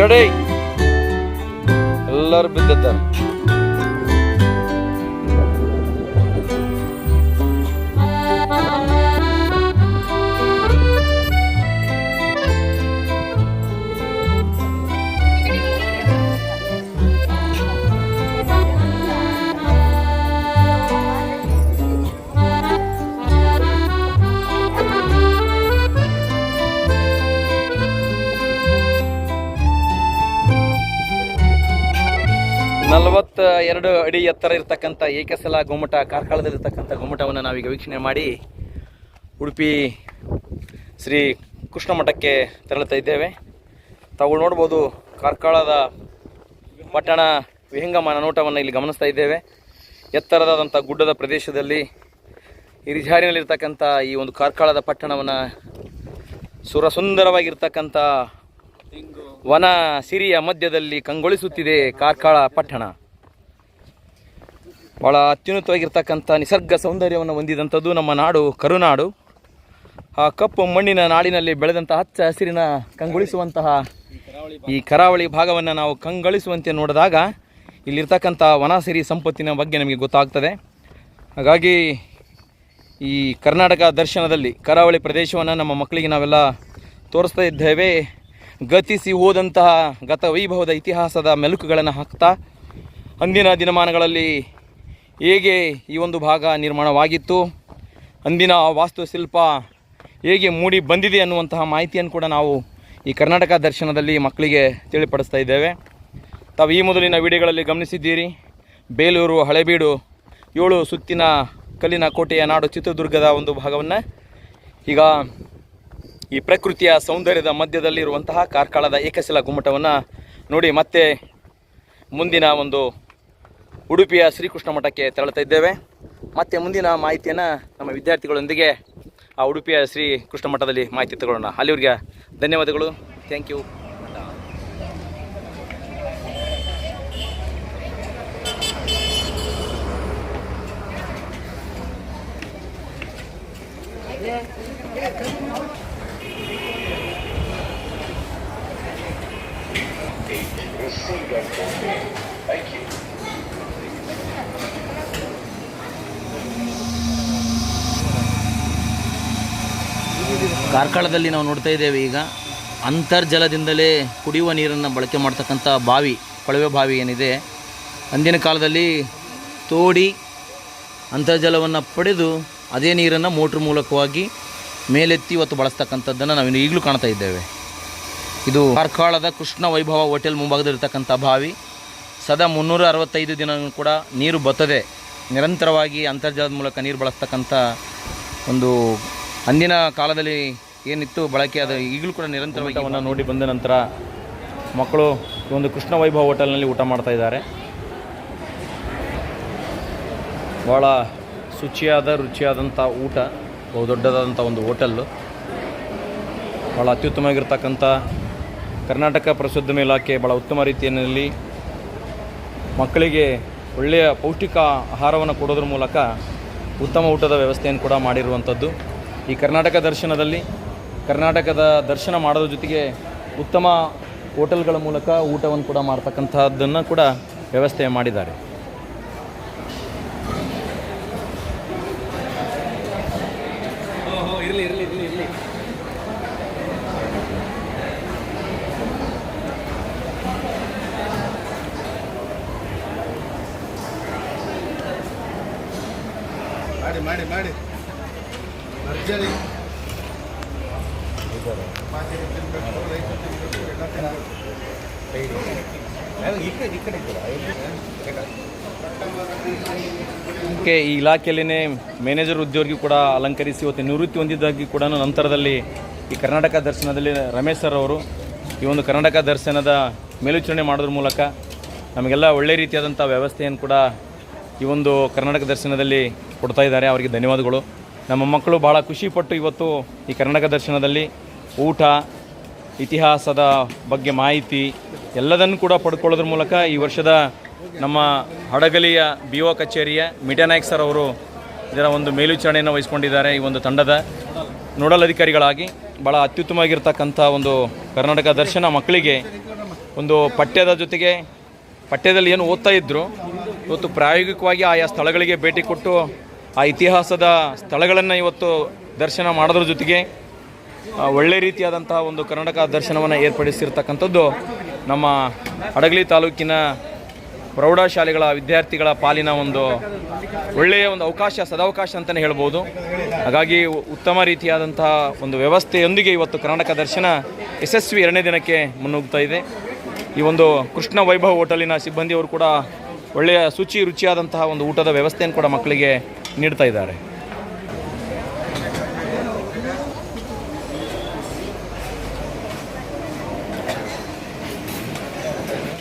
ಕಡೆ ಎಲ್ಲರೂ ಬಿದ್ದಿದ್ದಾರೆ. ಎರಡು ಅಡಿ ಎತ್ತರ ಇರತಕ್ಕಂಥ ಏಕಸಲ ಗೊಮ್ಮಟ, ಕಾರ್ಕಳದಲ್ಲಿರ್ತಕ್ಕಂಥ ಗೊಮ್ಮಟವನ್ನು ನಾವೀಗ ವೀಕ್ಷಣೆ ಮಾಡಿ ಉಡುಪಿ ಶ್ರೀ ಕೃಷ್ಣ ಮಠಕ್ಕೆ ತೆರಳುತ್ತಾ ಇದ್ದೇವೆ. ತಾವು ನೋಡ್ಬೋದು ಕಾರ್ಕಳದ ಪಟ್ಟಣ ವಿಹಂಗಮನ ನೋಟವನ್ನು ಇಲ್ಲಿ ಗಮನಿಸ್ತಾ ಇದ್ದೇವೆ. ಎತ್ತರದಾದಂಥ ಗುಡ್ಡದ ಪ್ರದೇಶದಲ್ಲಿ ಇರಿಜಾರಿನಲ್ಲಿರ್ತಕ್ಕಂಥ ಈ ಒಂದು ಕಾರ್ಕಳದ ಪಟ್ಟಣವನ್ನು ಸುರಸುಂದರವಾಗಿರ್ತಕ್ಕಂಥ ವನ ಸಿರಿಯ ಮಧ್ಯದಲ್ಲಿ ಕಂಗೊಳಿಸುತ್ತಿದೆ ಕಾರ್ಕಳ ಪಟ್ಟಣ. ಭಾಳ ಅತ್ಯುನ್ನತವಾಗಿರ್ತಕ್ಕಂಥ ನಿಸರ್ಗ ಸೌಂದರ್ಯವನ್ನು ಹೊಂದಿದಂಥದ್ದು ನಮ್ಮ ನಾಡು ಕರುನಾಡು. ಆ ಕಪ್ಪು ಮಣ್ಣಿನ ನಾಡಿನಲ್ಲಿ ಬೆಳೆದಂಥ ಹಚ್ಚ ಹಸಿರಿನ ಕಂಗೊಳಿಸುವಂತಹ ಈ ಕರಾವಳಿ ಭಾಗವನ್ನು ನಾವು ಕಂಗೊಳಿಸುವಂತೆ ನೋಡಿದಾಗ ಇಲ್ಲಿರ್ತಕ್ಕಂಥ ವನಸಿರಿ ಸಂಪತ್ತಿನ ಬಗ್ಗೆ ನಮಗೆ ಗೊತ್ತಾಗ್ತದೆ. ಹಾಗಾಗಿ ಈ ಕರ್ನಾಟಕ ದರ್ಶನದಲ್ಲಿ ಕರಾವಳಿ ಪ್ರದೇಶವನ್ನು ನಮ್ಮ ಮಕ್ಕಳಿಗೆ ನಾವೆಲ್ಲ ತೋರಿಸ್ತಾ ಇದ್ದೇವೆ. ಗತಿಸಿ ಹೋದಂತಹ ಗತ ವೈಭವದ ಇತಿಹಾಸದ ಮೆಲುಕುಗಳನ್ನು ಹಾಕ್ತಾ ಅಂದಿನ ದಿನಮಾನಗಳಲ್ಲಿ ಹೇಗೆ ಈ ಒಂದು ಭಾಗ ನಿರ್ಮಾಣವಾಗಿತ್ತು, ಅಂದಿನ ವಾಸ್ತುಶಿಲ್ಪ ಹೇಗೆ ಮೂಡಿ ಬಂದಿದೆ ಅನ್ನುವಂತಹ ಮಾಹಿತಿಯನ್ನು ಕೂಡ ನಾವು ಈ ಕರ್ನಾಟಕ ದರ್ಶನದಲ್ಲಿ ಮಕ್ಕಳಿಗೆ ತಿಳಿಪಡಿಸ್ತಾ ಇದ್ದೇವೆ. ತಾವು ಈ ಮೊದಲಿನ ವಿಡಿಯೋಗಳಲ್ಲಿ ಗಮನಿಸಿದ್ದೀರಿ. ಬೇಲೂರು, ಹಳೆಬೀಡು 7 ಸುತ್ತಿನ ಕಲ್ಲಿನ ಕೋಟೆಯ ನಾಡು ಚಿತ್ರದುರ್ಗದ ಒಂದು ಭಾಗವನ್ನು ಈಗ ಈ ಪ್ರಕೃತಿಯ ಸೌಂದರ್ಯದ ಮಧ್ಯದಲ್ಲಿರುವಂತಹ ಕಾರ್ಕಳದ ಏಕಶಿಲಾ ಗುಮ್ಮಟವನ್ನು ನೋಡಿ ಮತ್ತೆ ಮುಂದಿನ ಒಂದು ಉಡುಪಿಯ ಶ್ರೀಕೃಷ್ಣ ಮಠಕ್ಕೆ ತೆರಳುತ್ತಾ ಇದ್ದೇವೆ. ಮತ್ತೆ ಮುಂದಿನ ಮಾಹಿತಿಯನ್ನು ನಮ್ಮ ವಿದ್ಯಾರ್ಥಿಗಳೊಂದಿಗೆ ಆ ಉಡುಪಿಯ ಶ್ರೀ ಕೃಷ್ಣ ಮಠದಲ್ಲಿ ಮಾಹಿತಿ ತಗೊಳ್ಳೋಣ. ಅಲ್ಲಿವರೆಗೆ ಧನ್ಯವಾದಗಳು. Thank you. ಕಾರ್ಕಳದಲ್ಲಿ ನಾವು ನೋಡ್ತಾ ಇದ್ದೇವೆ ಈಗ ಅಂತರ್ಜಲದಿಂದಲೇ ಕುಡಿಯುವ ನೀರನ್ನು ಬಳಕೆ ಮಾಡ್ತಕ್ಕಂಥ ಬಾವಿ, ಕೊಳವೆ ಬಾವಿ ಏನಿದೆ, ಅಂದಿನ ಕಾಲದಲ್ಲಿ ತೋಡಿ ಅಂತರ್ಜಲವನ್ನು ಪಡೆದು ಅದೇ ನೀರನ್ನು ಮೋಟ್ರ್ ಮೂಲಕವಾಗಿ ಮೇಲೆತ್ತಿ ಇವತ್ತು ಬಳಸ್ತಕ್ಕಂಥದ್ದನ್ನು ನಾವು ಈಗಲೂ ಕಾಣ್ತಾ ಇದ್ದೇವೆ. ಇದು ಕಾರ್ಕಳದ ಕೃಷ್ಣ ವೈಭವ ಹೋಟೆಲ್ ಮುಂಭಾಗದಲ್ಲಿರ್ತಕ್ಕಂಥ ಬಾವಿ. ಸದಾ 365 ದಿನ ಕೂಡ ನೀರು ಬತ್ತದೆ, ನಿರಂತರವಾಗಿ ಅಂತರ್ಜಲದ ಮೂಲಕ ನೀರು ಬಳಸ್ತಕ್ಕಂಥ ಒಂದು ಅಂದಿನ ಕಾಲದಲ್ಲಿ ಏನಿತ್ತು ಬಳಕೆ, ಅದು ಈಗಲೂ ಕೂಡ ನಿರಂತರವಾಗಿ ನೋಡಿ ಬಂದ ನಂತರ ಮಕ್ಕಳು ಈ ಒಂದು ಕೃಷ್ಣ ವೈಭವ ಹೋಟೆಲ್ನಲ್ಲಿ ಊಟ ಮಾಡ್ತಾ ಇದ್ದಾರೆ. ಭಾಳ ಶುಚಿಯಾದ ರುಚಿಯಾದಂಥ ಊಟ, ಬಹುದೊಡ್ಡದಾದಂಥ ಒಂದು ಹೋಟೆಲ್ಲು, ಭಾಳ ಅತ್ಯುತ್ತಮವಾಗಿರ್ತಕ್ಕಂಥ ಕರ್ನಾಟಕ ಪ್ರವಾಸೋದ್ಯಮ ಇಲಾಖೆ ಭಾಳ ಉತ್ತಮ ರೀತಿಯಲ್ಲಿ ಮಕ್ಕಳಿಗೆ ಒಳ್ಳೆಯ ಪೌಷ್ಟಿಕ ಆಹಾರವನ್ನು ಕೊಡೋದ್ರ ಮೂಲಕ ಉತ್ತಮ ಊಟದ ವ್ಯವಸ್ಥೆಯನ್ನು ಕೂಡ ಮಾಡಿರುವಂಥದ್ದು. ಈ ಕರ್ನಾಟಕ ದರ್ಶನದಲ್ಲಿ ಕರ್ನಾಟಕದ ದರ್ಶನ ಮಾಡೋದ್ರ ಜೊತೆಗೆ ಉತ್ತಮ ಹೋಟೆಲ್ಗಳ ಮೂಲಕ ಊಟವನ್ನು ಕೂಡ ಮಾಡ್ತಕ್ಕಂಥದ್ದನ್ನು ಕೂಡ ವ್ಯವಸ್ಥೆ ಮಾಡಿದ್ದಾರೆ. ಇರಲಿ ಇರಲಿ ಇರಲಿ ಇರಲಿ ಮಾಡಿ ಮಾಡಿ ಭರ್ಜರಿ ಈ ಇಲಾಖೆಯಲ್ಲಿನೇ ಮ್ಯಾನೇಜರ್ ಉದ್ಯೋಗಿ ಕೂಡ ಅಲಂಕರಿಸಿ ಇವತ್ತು ನಿವೃತ್ತಿ ಹೊಂದಿದ್ದಾಗಿ ಕೂಡ ನಂತರದಲ್ಲಿ ಈ ಕರ್ನಾಟಕ ದರ್ಶನದಲ್ಲಿ ರಮೇಶ್ ಸರ್ ಅವರು ಈ ಒಂದು ಕರ್ನಾಟಕ ದರ್ಶನದ ಮೇಲ್ವಿಚಾರಣೆ ಮಾಡೋದ್ರ ಮೂಲಕ ನಮಗೆಲ್ಲ ಒಳ್ಳೆ ರೀತಿಯಾದಂಥ ವ್ಯವಸ್ಥೆಯನ್ನು ಕೂಡ ಈ ಒಂದು ಕರ್ನಾಟಕ ದರ್ಶನದಲ್ಲಿ ಕೊಡ್ತಾ ಇದ್ದಾರೆ. ಅವರಿಗೆ ಧನ್ಯವಾದಗಳು. ನಮ್ಮ ಮಕ್ಕಳು ಭಾಳ ಖುಷಿಪಟ್ಟು ಇವತ್ತು ಈ ಕರ್ನಾಟಕ ದರ್ಶನದಲ್ಲಿ ಊಟ, ಇತಿಹಾಸದ ಬಗ್ಗೆ ಮಾಹಿತಿ ಎಲ್ಲದನ್ನು ಕೂಡ ಪಡ್ಕೊಳ್ಳೋದ್ರ ಮೂಲಕ ಈ ವರ್ಷದ ನಮ್ಮ ಹಡಗಲಿಯ BO ಕಚೇರಿಯ ಮೀಡಿಯಾ ನಾಯಕ್ ಸರ್ ಅವರು ಇದರ ಒಂದು ಮೇಲ್ವಿಚಾರಣೆಯನ್ನು ವಹಿಸ್ಕೊಂಡಿದ್ದಾರೆ. ಈ ಒಂದು ತಂಡದ ನೋಡಲ್ ಅಧಿಕಾರಿಗಳಾಗಿ ಭಾಳ ಅತ್ಯುತ್ತಮವಾಗಿರ್ತಕ್ಕಂಥ ಒಂದು ಕರ್ನಾಟಕ ದರ್ಶನ ಮಕ್ಕಳಿಗೆ ಒಂದು ಪಠ್ಯದ ಜೊತೆಗೆ ಪಠ್ಯದಲ್ಲಿ ಏನು ಓದ್ತಾ ಇದ್ದರು, ಇವತ್ತು ಪ್ರಾಯೋಗಿಕವಾಗಿ ಆಯಾ ಸ್ಥಳಗಳಿಗೆ ಭೇಟಿ ಕೊಟ್ಟು ಆ ಇತಿಹಾಸದ ಸ್ಥಳಗಳನ್ನು ಇವತ್ತು ದರ್ಶನ ಮಾಡೋದ್ರ ಜೊತೆಗೆ ಒಳ್ಳೆ ರೀತಿಯಾದಂತಹ ಒಂದು ಕರ್ನಾಟಕ ದರ್ಶನವನ್ನು ಏರ್ಪಡಿಸಿರ್ತಕ್ಕಂಥದ್ದು ನಮ್ಮ ಹಡಗಲಿ ತಾಲೂಕಿನ ಪ್ರೌಢಶಾಲೆಗಳ ವಿದ್ಯಾರ್ಥಿಗಳ ಪಾಲಿನ ಒಂದು ಒಳ್ಳೆಯ ಒಂದು ಅವಕಾಶ, ಸದಾವಕಾಶ ಅಂತಲೇ ಹೇಳ್ಬೋದು. ಹಾಗಾಗಿ ಉತ್ತಮ ರೀತಿಯಾದಂತಹ ಒಂದು ವ್ಯವಸ್ಥೆಯೊಂದಿಗೆ ಇವತ್ತು ಕರ್ನಾಟಕ ದರ್ಶನ ಯಶಸ್ವಿ 2ನೇ ದಿನಕ್ಕೆ ಮುನ್ನುಗ್ತಾ ಇದೆ. ಈ ಒಂದು ಕೃಷ್ಣ ವೈಭವ್ ಹೋಟೆಲಿನ ಸಿಬ್ಬಂದಿಯವರು ಕೂಡ ಒಳ್ಳೆಯ ರುಚಿಯಾದಂತಹ ಒಂದು ಊಟದ ವ್ಯವಸ್ಥೆಯನ್ನು ಕೂಡ ಮಕ್ಕಳಿಗೆ ನೀಡ್ತಾ ಇದ್ದಾರೆ.